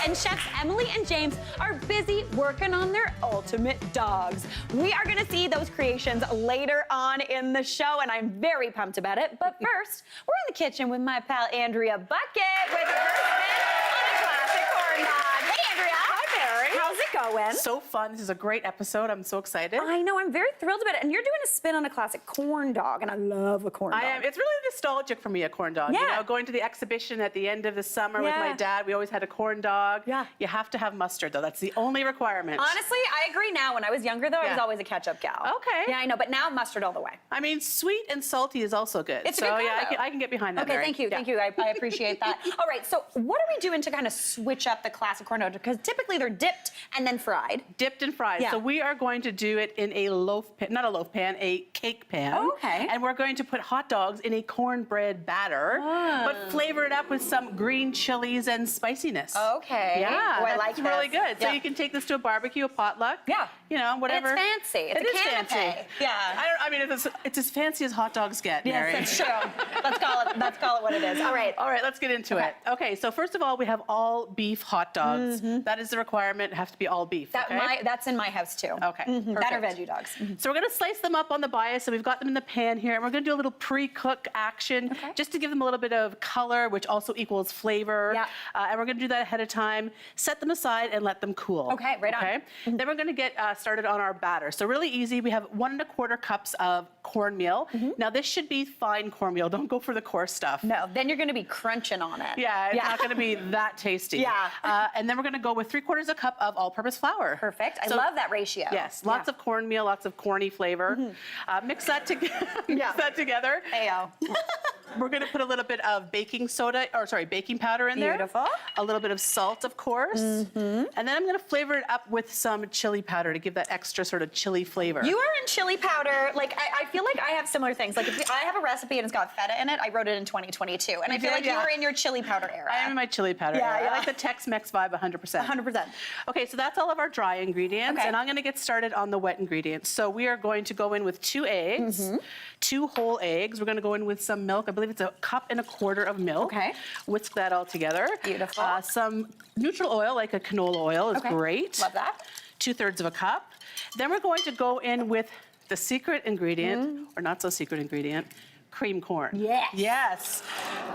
and chefs Emily and James are busy working on their ultimate dogs. We are gonna see those creations later on in the show, and I'm very pumped about it. But first, we're in the kitchen with my pal Andrea Buckett with her spin on a classic corn dog. Hey, Andrea. Hi, Mary. How's it going? So fun. This is a great episode. I'm so excited. I know, I'm very thrilled about it. And you're doing a spin on a classic corn dog, and I love a corn dog. I am. It's really nostalgic for me, a corn dog. Yeah. You know, going to the exhibition at the end of the summer with my dad, we always had a corn dog. Yeah. You have to have mustard, though. That's the only requirement. Honestly, I agree now. When I was younger, though, I was always a ketchup gal. Okay. Yeah, I know, but now mustard all the way. I mean, sweet and salty is also good. It's a good combo. I can get behind that, Okay, Mary. thank you, thank you. I appreciate that. All right, so what are we doing to kind of switch up the classic corn dog? Because typically they're dipped and then fried. Dipped and fried. Yeah. So we are going to do it in a loaf pan, not a loaf pan, a cake pan. Oh, okay. And we're going to put hot dogs in a cornbread batter, but flavor it up with some green chilies and spiciness. Okay. Yeah, Oh, I like that's really this. good. So Yeah. you can take this to a barbecue, a potluck. Yeah. You know, whatever. And it's fancy. It's It a is canapé. fancy. Yeah. I mean, it's as fancy as hot dogs get, Mary. Yes, that's true. Let's call it what it is. All right. All right, let's get into it. Okay, so first of all, we have all beef hot dogs. That is the requirement. It has to be all beef. That's in my house too. Okay. That or perfect. veggie dogs. So we're gonna slice them up on the bias. So we've got them in the pan here, and we're gonna do a little pre-cook action just to give them a little bit of color, which also equals flavor. Yeah. And we're gonna do that ahead of time. Set them aside and let them cool. Okay, right on. Then we're gonna get started on our batter. So really easy. We have 1 1/4 cups of cornmeal. Now this should be fine cornmeal. Don't go for the coarse stuff. No, then you're gonna be crunching on it. Yeah, it's not gonna be that tasty. Yeah. And then we're gonna go with 3/4 cup of all-purpose flour. Perfect. I So- love that ratio. Yes, lots of cornmeal, lots of corny flavor. Mix that together. Ayo. We're gonna put a little bit of baking powder in there. Beautiful. A little bit of salt, of course. And then I'm gonna flavor it up with some chili powder to give that extra sort of chili flavor. You are in chili powder. Like, I feel like I have similar things. Like, if I have a recipe and it's got feta in it, I wrote it in 2022. And I feel like you were in your chili powder era. I am in my chili powder era. I like the Tex-Mex vibe 100%. 100%. Okay, so that's all of our dry ingredients, Okay. and I'm gonna get started on the wet ingredients. So we are going to go in with 2 eggs, 2 whole eggs. We're gonna go in with some milk. I believe it's 1.25 cups of milk. Okay. Whisk that all together. Beautiful. Some neutral oil, like a canola oil, is great. Love that. 2/3 cup. Then we're going to go in with the secret ingredient, or not so secret ingredient, cream corn. Yes. Yes.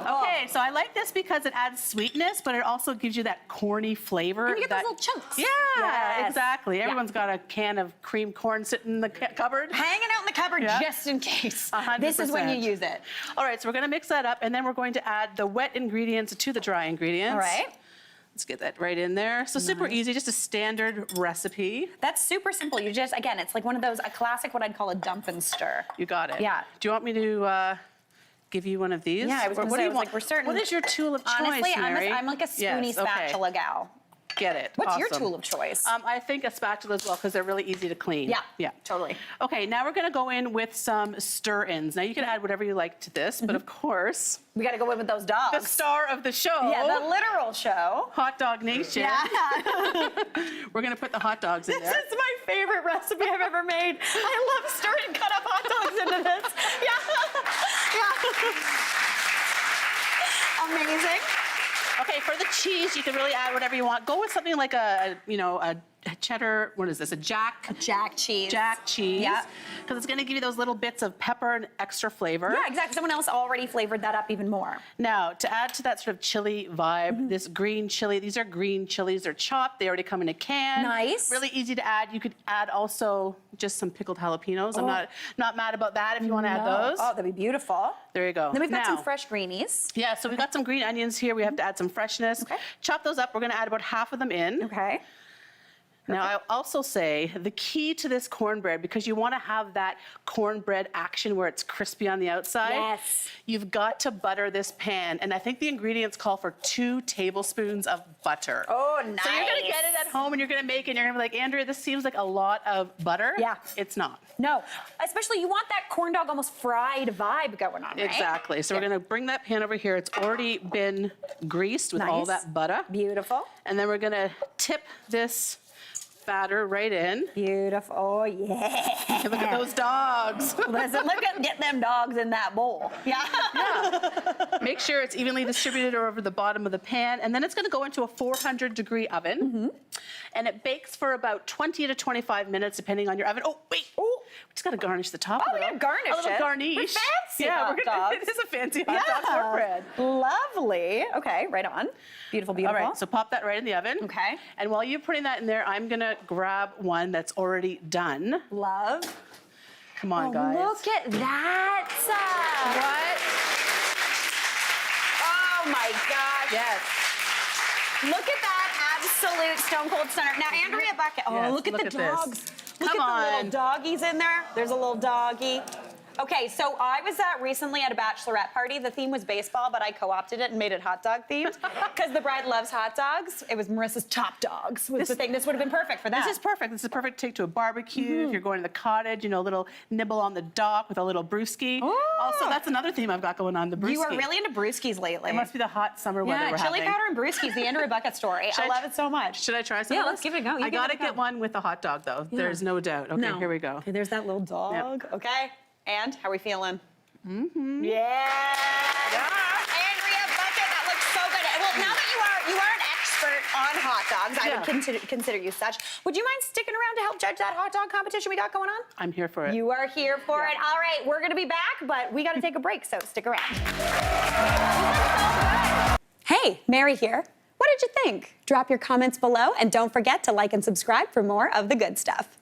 Okay, so I like this because it adds sweetness, but it also gives you that corny flavor. And you get those little chunks. Yeah, Yes. exactly. Everyone's got a can of cream corn sitting in the cupboard. Hanging out in the cupboard just in case. 100%. This is when you use it. All right, so we're gonna mix that up, and then we're going to add the wet ingredients to the dry ingredients. All right. Let's get that right in there. So super easy, just a standard recipe. That's super simple. You just, again, it's like one of those, a classic, what I'd call a dump and stir. You got it. Yeah. Do you want me to give you one of these? Yeah, I was gonna say, I was like, we're certain. What is your tool of choice, Honestly, Mary? I'm like a spoony spatula gal. Get it. What's your Awesome. tool of choice? I think a spatula as well, because they're really easy to clean. Yeah, totally. Okay, now we're gonna go in with some stir-ins. Now you can add whatever you like to this, but of course, We gotta go in with those dogs. the star of the show. Yeah, the literal show. Hot Dog Nation. Yeah. We're gonna put the hot dogs in This there. is my favorite recipe I've ever made. I love stirring cut up hot dogs into this. Yeah. Amazing. Okay, for the cheese, you can really add whatever you want. Go with something like a cheddar, what is this, a jack cheese. Jack cheese. Yeah. Because it's gonna give you those little bits of pepper and extra flavor. Yeah, exactly. Someone else already flavored that up even more. Now, to add to that sort of chili vibe, this green chili, these are green chilies. They're chopped. They already come in a can. Nice. Really easy to add. You could add also just some pickled jalapenos. I'm not mad about that if you want to add those. Oh, that'd be beautiful. There you go. Then we've got Now, some fresh greenies. Yeah, so we've got some green onions here. We have to add some freshness. Okay. Chop those up. We're going to add about half of them in. Okay. Now, I'll also say the key to this cornbread, because you want to have that cornbread action where it's crispy on the outside, Yes. you've got to butter this pan. And I think the ingredients call for 2 tablespoons of butter. Oh, nice. So you're going to get it at home and you're going to make it and you're going to be like, Andrea, this seems like a lot of butter. Yeah. It's not. No, especially you want that corn dog almost fried vibe going on, right? Exactly. So we're going to bring that pan over here. It's already been greased with all Nice. that butter. Beautiful. And then we're going to tip this batter right in. Beautiful. Oh, yeah. Hey, look at those dogs. Listen, look at get them dogs in that bowl. Yeah. Make sure it's evenly distributed over the bottom of the pan, and then it's going to go into a 400-degree oven, and it bakes for about 20 to 25 minutes, depending on your oven. Oh, wait. Oh. We just got to garnish the top. Oh, we gotta garnish a little it. garnish. We're fancy yeah, hot dogs. It is a fancy hot dog cornbread. Lovely. Okay, right on. Beautiful, beautiful. All right, so pop that right in the oven. Okay. And while you're putting that in there, I'm gonna grab one that's already done. Love. Come on, guys. Look at that. What? Oh my gosh. Yes. Look at that absolute stone cold stunner. Now, Andrea Buckett. Oh, Yes, look at look the at this. dogs. Look Come at the on. little doggies in there. There's a little doggy. Okay, so I was recently at a bachelorette party. The theme was baseball, but I co-opted it and made it hot dog themed because the bride loves hot dogs. It was Marissa's top dogs was the thing. This would have been perfect for that. This is perfect. This is perfect to take to a barbecue. If you're going to the cottage, you know, a little nibble on the dock with a little brewski. Oh. Also, that's another theme I've got going on, the brewski. You are really into brewskis lately. It must be the hot summer weather we're chili having. powder and brewskis, the Andrea Buckett story. I love it so much. Should I try some Yeah, of let's this? give it a go. You I give gotta it a go. get one with a hot dog, though. There's no doubt. Okay, here we go. Okay, there's that little dog. Okay. And how are we feeling? Yeah. Andrea Buckett, that looks so good. Well, now that you are an expert on hot dogs, I would consider you such. Would you mind sticking around to help judge that hot dog competition we got going on? I'm here for it. You are here for it. All right, we're gonna be back, but we gotta take a break, so stick around. Hey, Mary here. What did you think? Drop your comments below and don't forget to like and subscribe for more of the good stuff.